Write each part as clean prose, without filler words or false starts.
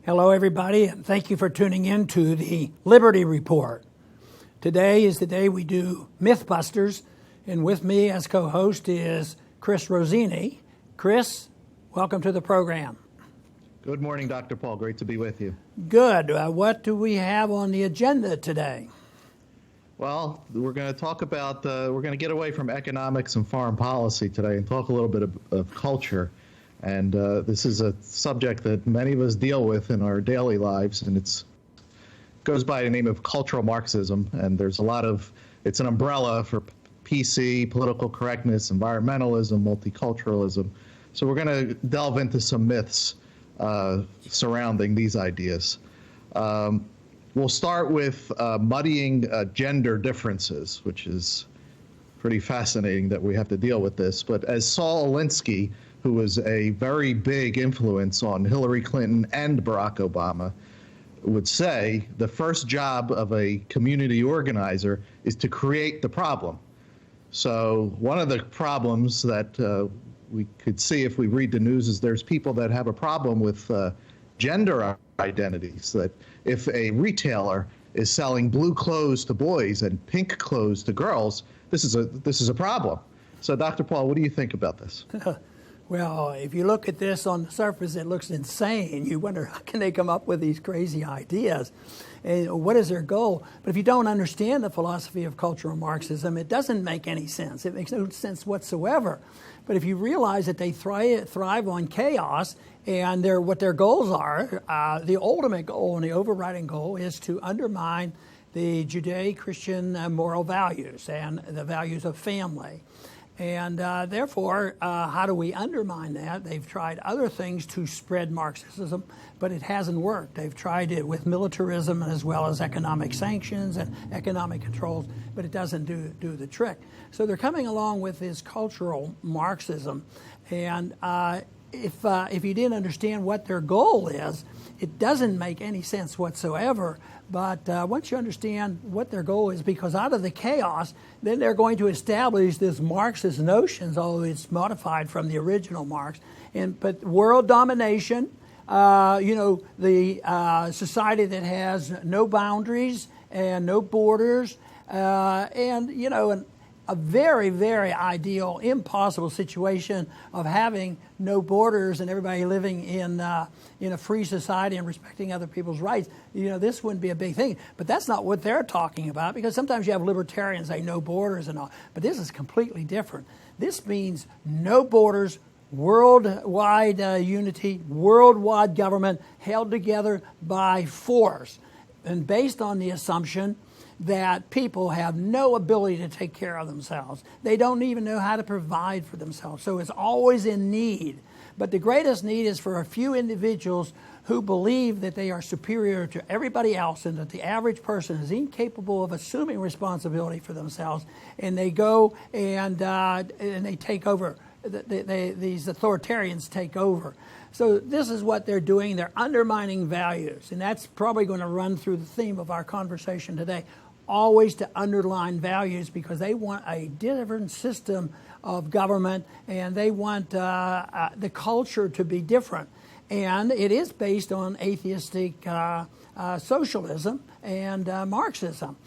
Hello, everybody, and thank you for tuning in to the Liberty Report. Today is the day we do Mythbusters, and with me as co-host is Chris Rossini. Chris, welcome to the program. Good morning, Dr. Paul. Great to be with you. Good. What do we have on the agenda today? Well, we're going to talk about, we're going to get away from economics and foreign policy today and talk a little bit of culture. And this is a subject that many of us deal with in our daily lives, and it goes by the name of cultural Marxism. And there's a lot of, it's an umbrella for PC, political correctness, environmentalism, multiculturalism. So we're going to delve into some myths surrounding these ideas. We'll start with muddying gender differences, which is pretty fascinating that we have to deal with this. But as Saul Alinsky, who was a very big influence on Hillary Clinton and Barack Obama, would say, the first job of a community organizer is to create the problem. So one of the problems that we could see if we read the news is there's people that have a problem with gender identities, that if a retailer is selling blue clothes to boys and pink clothes to girls, this is a problem. So Dr. Paul, what do you think about this? Well, if you look at this on the surface, it looks insane. You wonder, how can they come up with these crazy ideas? And what is their goal? But if you don't understand the philosophy of cultural Marxism, it doesn't make any sense. It makes no sense whatsoever. But if you realize that they thrive on chaos and what their goals are, the ultimate goal and the overriding goal is to undermine the Judeo-Christian moral values and the values of family. And therefore, how do we undermine that? They've tried other things to spread Marxism, but it hasn't worked. They've tried it with militarism as well as economic sanctions and economic controls, but it doesn't do the trick. So they're coming along with this cultural Marxism. And if you didn't understand what their goal is, it doesn't make any sense whatsoever. But once you understand what their goal is, because out of the chaos, then they're going to establish this Marxist notions, although it's modified from the original Marx. But world domination, the society that has no boundaries and no borders, and a very, very ideal, impossible situation of having no borders and everybody living in a free society and respecting other people's rights. This wouldn't be a big thing. But that's not what they're talking about, because sometimes you have libertarians say no borders and all. But this is completely different. This means no borders, worldwide unity, worldwide government held together by force, and based on the assumption that people have no ability to take care of themselves. They don't even know how to provide for themselves. So it's always in need. But the greatest need is for a few individuals who believe that they are superior to everybody else and that the average person is incapable of assuming responsibility for themselves. And they go and they take over. These authoritarians take over. So this is what they're doing. They're undermining values. And that's probably going to run through the theme of our conversation today. Always to underline values, because they want a different system of government, and they want the culture to be different. And it is based on atheistic socialism and Marxism,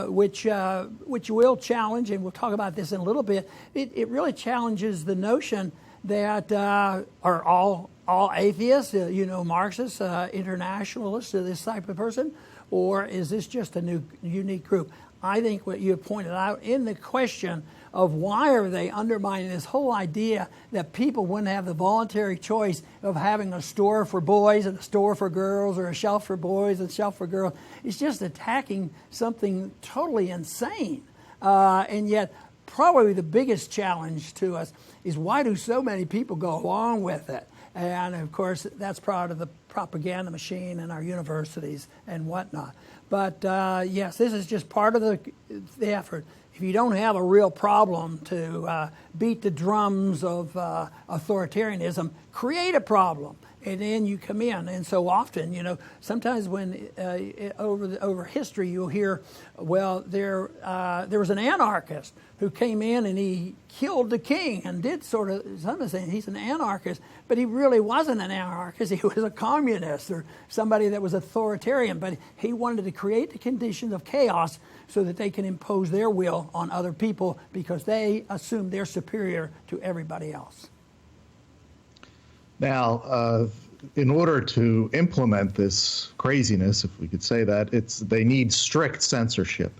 which will challenge, and we'll talk about this in a little bit. It really challenges the notion that are all atheists, Marxists, internationalists, this type of person, or is this just a unique group? I think what you pointed out in the question of why are they undermining this whole idea that people wouldn't have the voluntary choice of having a store for boys and a store for girls, or a shelf for boys and a shelf for girls. It's just attacking something totally insane. And yet probably the biggest challenge to us is, why do so many people go along with it? And of course, that's part of the propaganda machine in our universities and whatnot. But yes, this is just part of the effort. If you don't have a real problem to beat the drums of authoritarianism, create a problem. and then you come in. And so often, sometimes when over history you'll hear, well, there was an anarchist who came in and he killed the king and did sort of, some saying he's an anarchist, but he really wasn't an anarchist. He was a communist or somebody that was authoritarian, but he wanted to create the conditions of chaos so that they can impose their will on other people because they assume they're superior to everybody else. Now, in order to implement this craziness, if we could say that, they need strict censorship.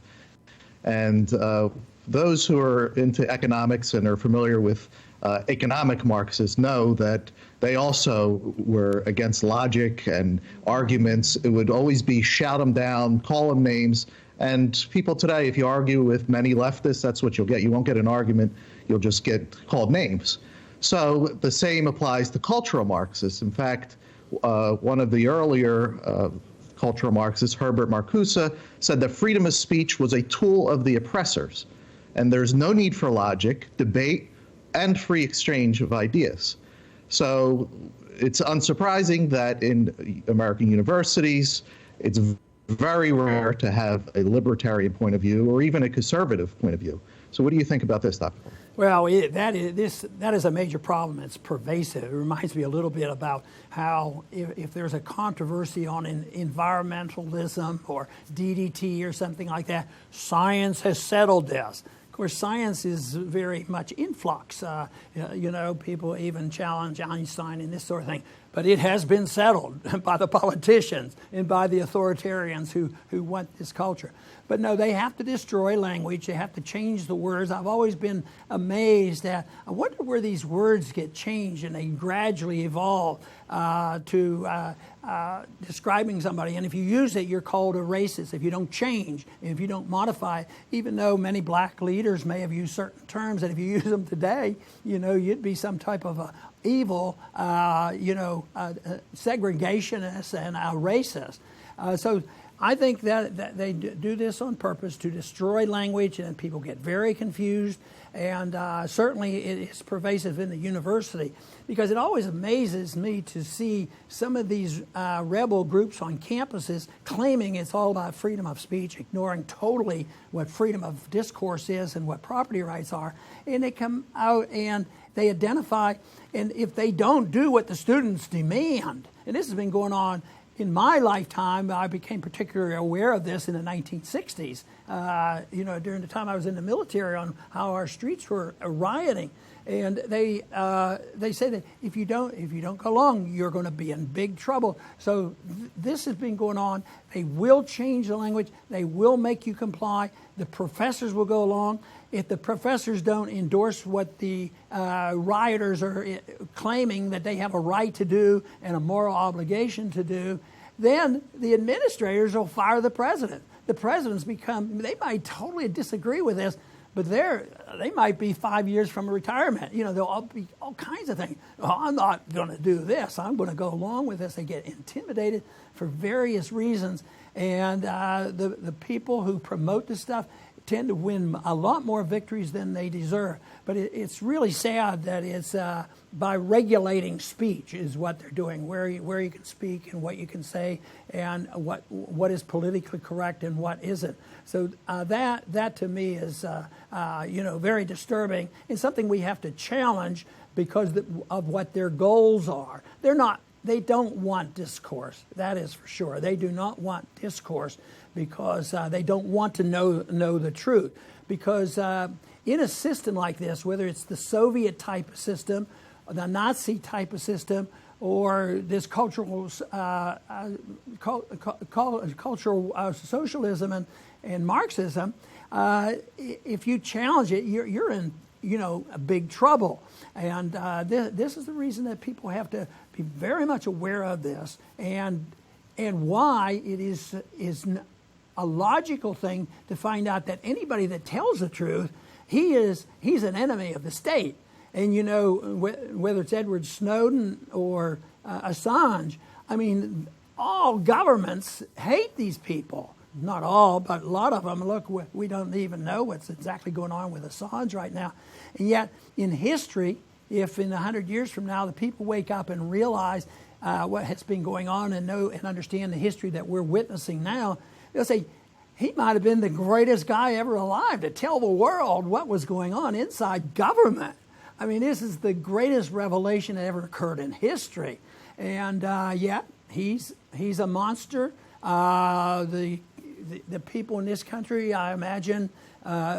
And those who are into economics and are familiar with economic Marxists know that they also were against logic and arguments. It would always be shout them down, call them names. And people today, if you argue with many leftists, that's what you'll get. You won't get an argument. You'll just get called names. So the same applies to cultural Marxists. In fact, one of the earlier cultural Marxists, Herbert Marcuse, said that freedom of speech was a tool of the oppressors. And there's no need for logic, debate, and free exchange of ideas. So it's unsurprising that in American universities, it's very rare to have a libertarian point of view or even a conservative point of view. So what do you think about this, Dr. Paul? Well, that is a major problem. It's pervasive. It reminds me a little bit about how if there's a controversy on environmentalism or DDT or something like that, science has settled this. Of course, science is very much in flux. People even challenge Einstein and this sort of thing. But it has been settled by the politicians and by the authoritarians who want this culture. But no, they have to destroy language. They have to change the words. I've always been amazed at, I wonder where these words get changed and they gradually evolve to describing somebody. And if you use it, you're called a racist. If you don't change, if you don't modify, even though many black leaders may have used certain terms, that if you use them today, you'd be some type of a evil, segregationist and a racist. So I think that they do this on purpose to destroy language, and people get very confused. And certainly it is pervasive in the university, because it always amazes me to see some of these rebel groups on campuses claiming it's all about freedom of speech, ignoring totally what freedom of discourse is and what property rights are. And they come out and they identify, and if they don't do what the students demand, and this has been going on in my lifetime, I became particularly aware of this in the 1960s, during the time I was in the military, on how our streets were rioting. And they say that if you don't go along, you're going to be in big trouble. So this has been going on. They will change the language. They will make you comply. The professors will go along. If the professors don't endorse what the rioters are claiming that they have a right to do and a moral obligation to do, then the administrators will fire the president. The presidents they might totally disagree with this, but they might be 5 years from retirement. There'll all be all kinds of things. Oh, I'm not going to do this. I'm going to go along with this. They get intimidated for various reasons. And the people who promote this stuff tend to win a lot more victories than they deserve. But it's really sad that it's by regulating speech is what they're doing, where you can speak and what you can say, and what is politically correct and what isn't. So that to me is very disturbing, and something we have to challenge because of what their goals are. They don't want discourse. That is for sure. They do not want discourse because they don't want to know the truth. Because in a system like this, whether it's the Soviet type of system, the Nazi type of system, or this cultural socialism and Marxism, if you challenge it, you're in a big trouble. And this is the reason that people have to be very much aware of this, and why it is a logical thing to find out that anybody that tells the truth, he's an enemy of the state. And whether it's Edward Snowden or Assange, I mean, all governments hate these people. Not all, but a lot of them. Look, we don't even know what's exactly going on with Assange right now. And yet, in history, if in 100 years from now the people wake up and realize what has been going on and know and understand the history that we're witnessing now, they'll say, he might have been the greatest guy ever alive to tell the world what was going on inside government. I mean, this is the greatest revelation that ever occurred in history. And yet, he's a monster. The people in this country, I imagine,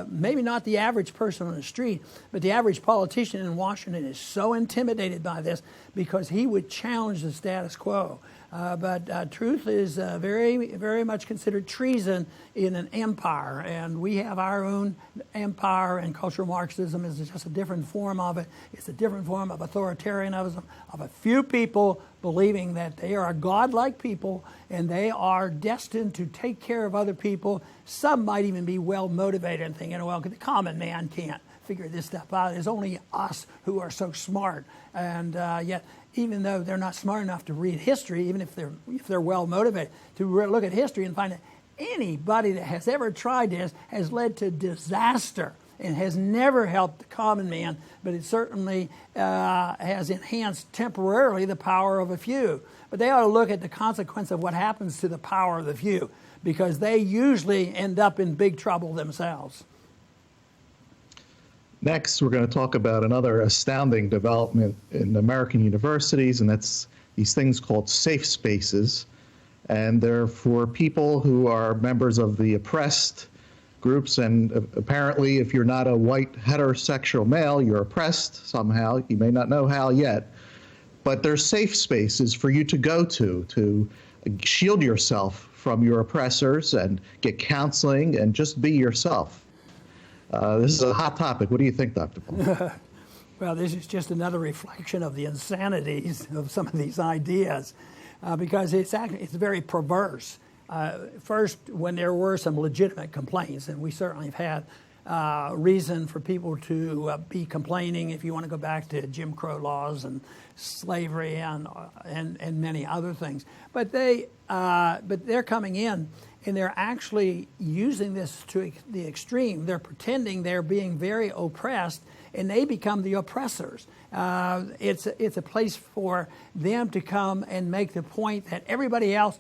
maybe not the average person on the street, but the average politician in Washington is so intimidated by this because he would challenge the status quo. But truth is very, very much considered treason in an empire, and we have our own empire, and cultural Marxism is just a different form of it. It's a different form of authoritarianism, of a few people believing that they are godlike people and they are destined to take care of other people. Some might even be well motivated and thinking, well, the common man can't figure this stuff out. There's only us who are so smart, and yet, even though they're not smart enough to read history, even if they're well motivated to look at history and find that anybody that has ever tried this has led to disaster and has never helped the common man, but it certainly has enhanced temporarily the power of a few. But they ought to look at the consequence of what happens to the power of the few, because they usually end up in big trouble themselves. Next, we're going to talk about another astounding development in American universities, and that's these things called safe spaces. And they're for people who are members of the oppressed groups, and apparently if you're not a white heterosexual male, you're oppressed somehow. You may not know how yet. But they're safe spaces for you to go to shield yourself from your oppressors and get counseling and just be yourself. This is a hot topic. What do you think, Dr. Paul? Well, this is just another reflection of the insanities of some of these ideas, because it's very perverse. First, when there were some legitimate complaints, and we certainly have had reason for people to be complaining, if you want to go back to Jim Crow laws and slavery and many other things. But they're coming in, and they're actually using this to the extreme. They're pretending they're being very oppressed, and they become the oppressors. It's a place for them to come and make the point that everybody else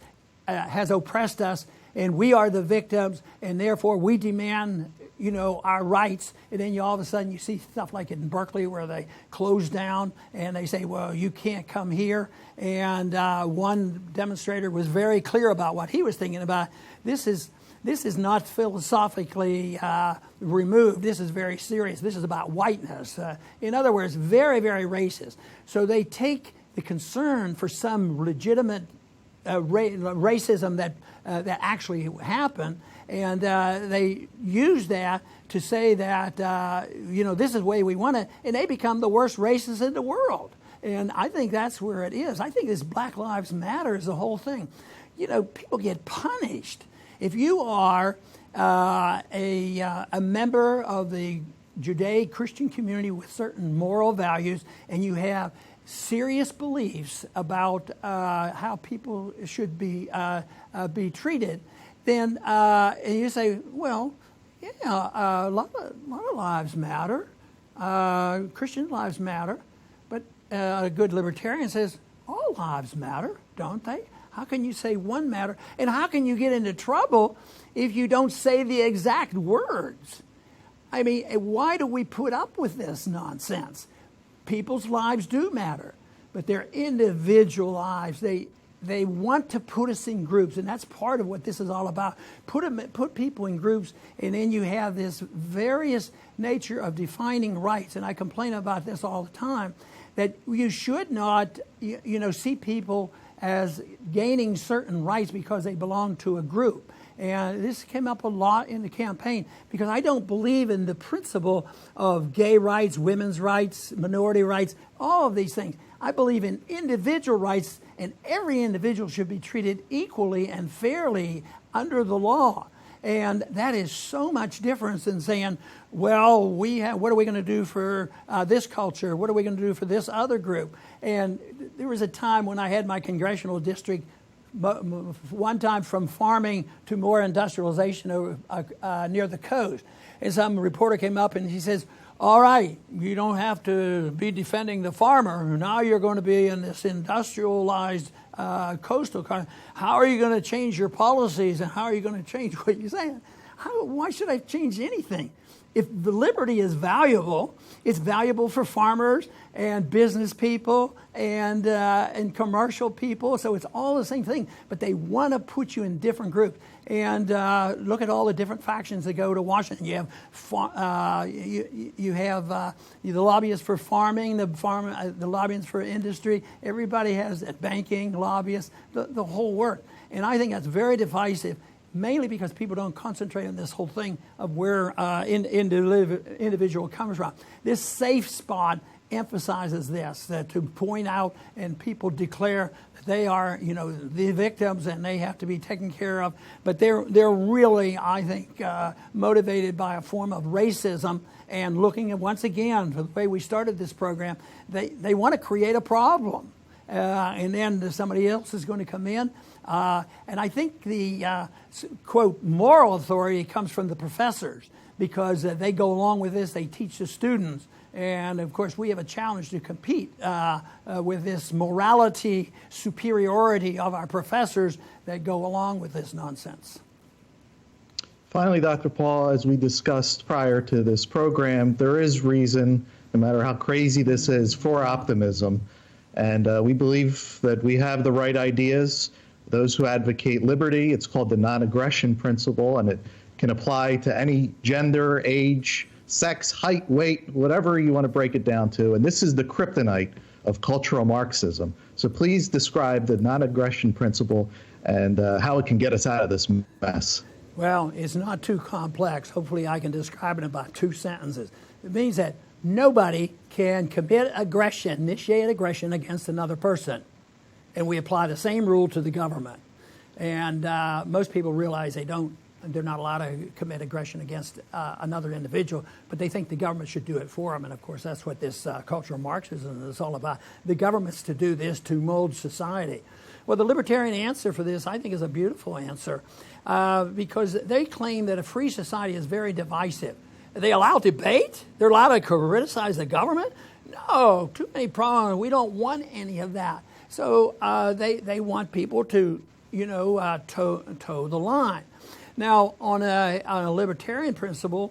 has oppressed us, and we are the victims, and therefore we demand, our rights. And then all of a sudden you see stuff like in Berkeley where they close down and they say, well, you can't come here. And one demonstrator was very clear about what he was thinking about. This is not philosophically removed. This is very serious. This is about whiteness. In other words, very, very racist. So they take the concern for some legitimate racism that actually happened, and they use that to say that this is the way we want it, and they become the worst racists in the world. And I think that's where it is. I think this Black Lives Matter is the whole thing. People get punished if you are a member of the Judeo-Christian community with certain moral values, and you have serious beliefs about how people should be treated, then and you say, well, yeah, a lot of lives matter. Christian lives matter, but a good libertarian says all lives matter, don't they? How can you say one matter? And how can you get into trouble if you don't say the exact words? I mean, why do we put up with this nonsense? People's lives do matter, but they're individual lives. They want to put us in groups, and that's part of what this is all about. Put people in groups, and then you have this various nature of defining rights. And I complain about this all the time, that you should not, see people as gaining certain rights because they belong to a group. And this came up a lot in the campaign because I don't believe in the principle of gay rights, women's rights, minority rights, all of these things. I believe in individual rights, and every individual should be treated equally and fairly under the law. And that is so much different than saying, well, what are we going to do for this culture? What are we going to do for this other group? And there was a time when I had my congressional district one time from farming to more industrialization near the coast. And some reporter came up and he says, all right, you don't have to be defending the farmer. Now you're going to be in this industrialized coastal country. How are you going to change your policies, and how are you going to change what you're saying? Why should I change anything? If the liberty is valuable, it's valuable for farmers and business people and commercial people. So it's all the same thing, but they want to put you in different groups. And look at all the different factions that go to Washington. You have the lobbyists for farming, the lobbyists for industry. Everybody has banking, lobbyists, the whole work. And I think that's very divisive, mainly because people don't concentrate on this whole thing of where individual comes from. This safe spot emphasizes this, to point out and people declare that they are, the victims and they have to be taken care of. But they're really, I think, motivated by a form of racism and looking at, once again, for the way we started this program, they want to create a problem. And then somebody else is going to come in. And I think the, quote, moral authority comes from the professors, because they go along with this, they teach the students. And, of course, we have a challenge to compete with this morality superiority of our professors that go along with this nonsense. Finally, Dr. Paul, as we discussed prior to this program, there is reason, no matter how crazy this is, for optimism. And we believe that we have the right ideas. Those who advocate liberty, it's called the non-aggression principle, and it can apply to any gender, age, sex, height, weight, whatever you want to break it down to. And this is the kryptonite of cultural Marxism. So please describe the non-aggression principle and how it can get us out of this mess. Well, it's not too complex. Hopefully I can describe it in about 2 sentences. It means that nobody can initiate aggression against another person. And we apply the same rule to the government. And most people realize they're not allowed to commit aggression against another individual, but they think the government should do it for them. And of course, that's what this cultural Marxism is all about. The government's to do this to mold society. Well, the libertarian answer for this, I think, is a beautiful answer, because they claim that a free society is very divisive. Are they allow debate? They're allowed to criticize the government? No, too many problems. We don't want any of that. So they want people to, toe the line. Now, on a libertarian principle,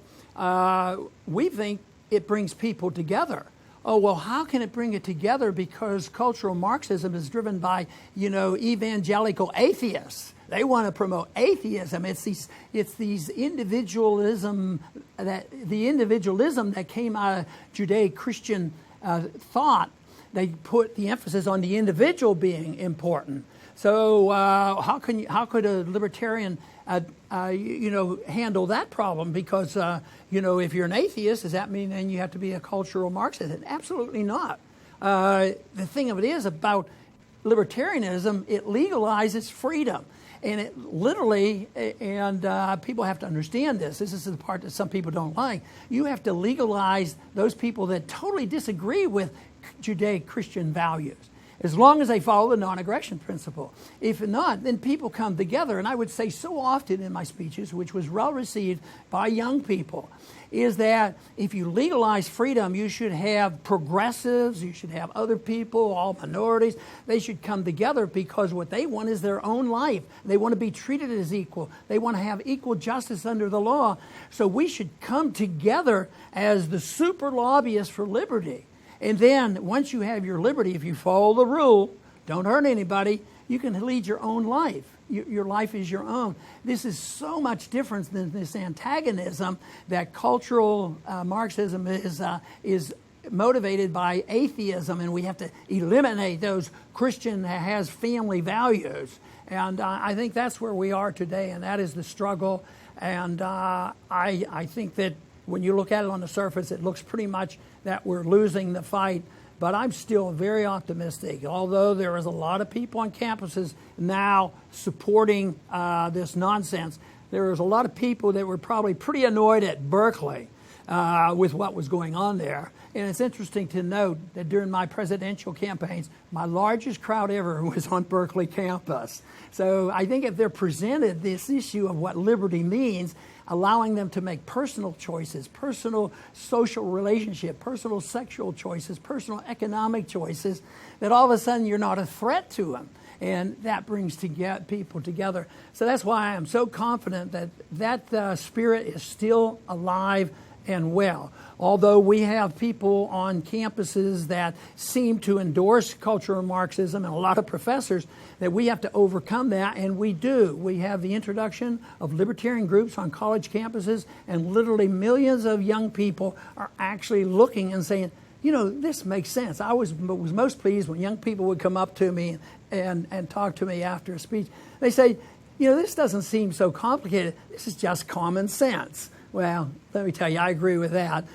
we think it brings people together. Oh, well, how can it bring it together? Because cultural Marxism is driven by, evangelical atheists. They want to promote atheism. It's these individualism the individualism that came out of Judeo-Christian thought. They put the emphasis on the individual being important. So how could a libertarian handle that problem? Because if you're an atheist, does that mean then you have to be a cultural Marxist? Absolutely not. The thing of it is about libertarianism, it legalizes freedom. And it literally, and people have to understand this. This is the part that some people don't like. You have to legalize those people that totally disagree with Judeo-Christian values, as long as they follow the non-aggression principle. If not, then people come together. And I would say so often in my speeches, which was well received by young people, is that if you legalize freedom, you should have progressives, you should have other people, all minorities. They should come together, because what they want is their own life. They want to be treated as equal. They want to have equal justice under the law. So we should come together as the super lobbyists for liberty. And then once you have your liberty, if you follow the rule, don't hurt anybody, you can lead your own life. Your life is your own. This is so much different than this antagonism that cultural Marxism is motivated by atheism, and we have to eliminate those Christian that has family values. And I think that's where we are today, and that is the struggle. And I think that when you look at it on the surface, it looks pretty much that we're losing the fight. But I'm still very optimistic, although there is a lot of people on campuses now supporting this nonsense. There is a lot of people that were probably pretty annoyed at Berkeley with what was going on there. And it's interesting to note that during my presidential campaigns, my largest crowd ever was on Berkeley campus. So I think if they're presented this issue of what liberty means, allowing them to make personal choices, personal social relationship, personal sexual choices, personal economic choices, that all of a sudden you're not a threat to them. And that brings people together. So that's why I'm so confident that that spirit is still alive and well. Although we have people on campuses that seem to endorse cultural Marxism, and a lot of professors, that we have to overcome that, and we do. We have the introduction of libertarian groups on college campuses, and literally millions of young people are actually looking and saying, you know, this makes sense. I was most pleased when young people would come up to me and talk to me after a speech. They say, you know, this doesn't seem so complicated. This is just common sense. Well, let me tell you, I agree with that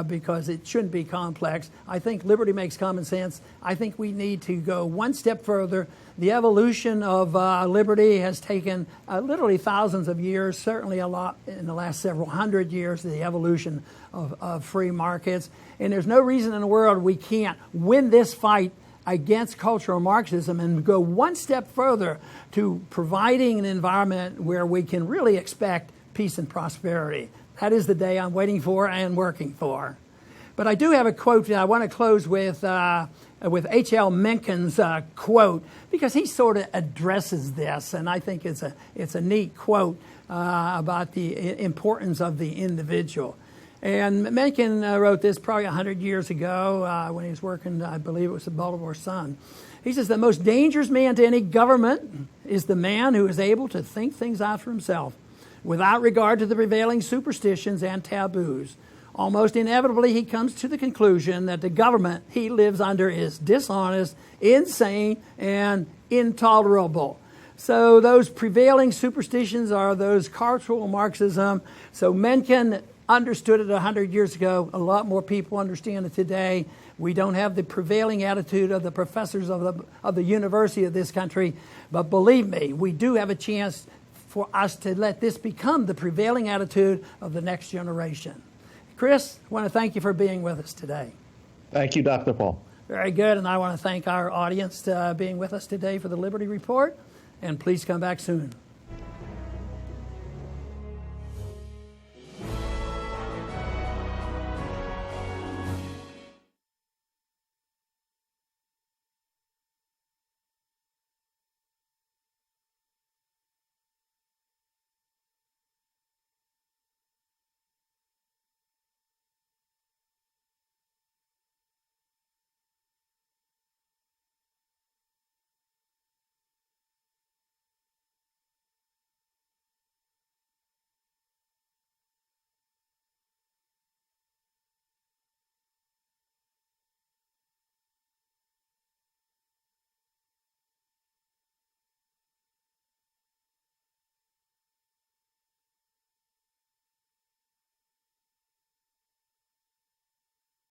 because it shouldn't be complex. I think liberty makes common sense. I think we need to go one step further. The evolution of liberty has taken literally thousands of years, certainly a lot in the last several hundred years, the evolution of free markets. And there's no reason in the world we can't win this fight against cultural Marxism and go one step further to providing an environment where we can really expect peace and prosperity. That is the day I'm waiting for and working for. But I do have a quote that I want to close with H.L. Mencken's quote, because he sort of addresses this, and I think it's a neat quote about the importance of the individual. And Mencken wrote this probably 100 years ago when he was working, I believe it was the Baltimore Sun. He says, the most dangerous man to any government is the man who is able to think things out for himself without regard to the prevailing superstitions and taboos. Almost inevitably, he comes to the conclusion that the government he lives under is dishonest, insane, and intolerable. So those prevailing superstitions are those cultural Marxism. So Mencken understood it 100 years ago. A lot more people understand it today. We don't have the prevailing attitude of the professors of the university of this country. But believe me, we do have a chance for us to let this become the prevailing attitude of the next generation. Chris, I want to thank you for being with us today. Thank you, Dr. Paul. Very good, and I want to thank our audience for being with us today for the Liberty Report, and please come back soon.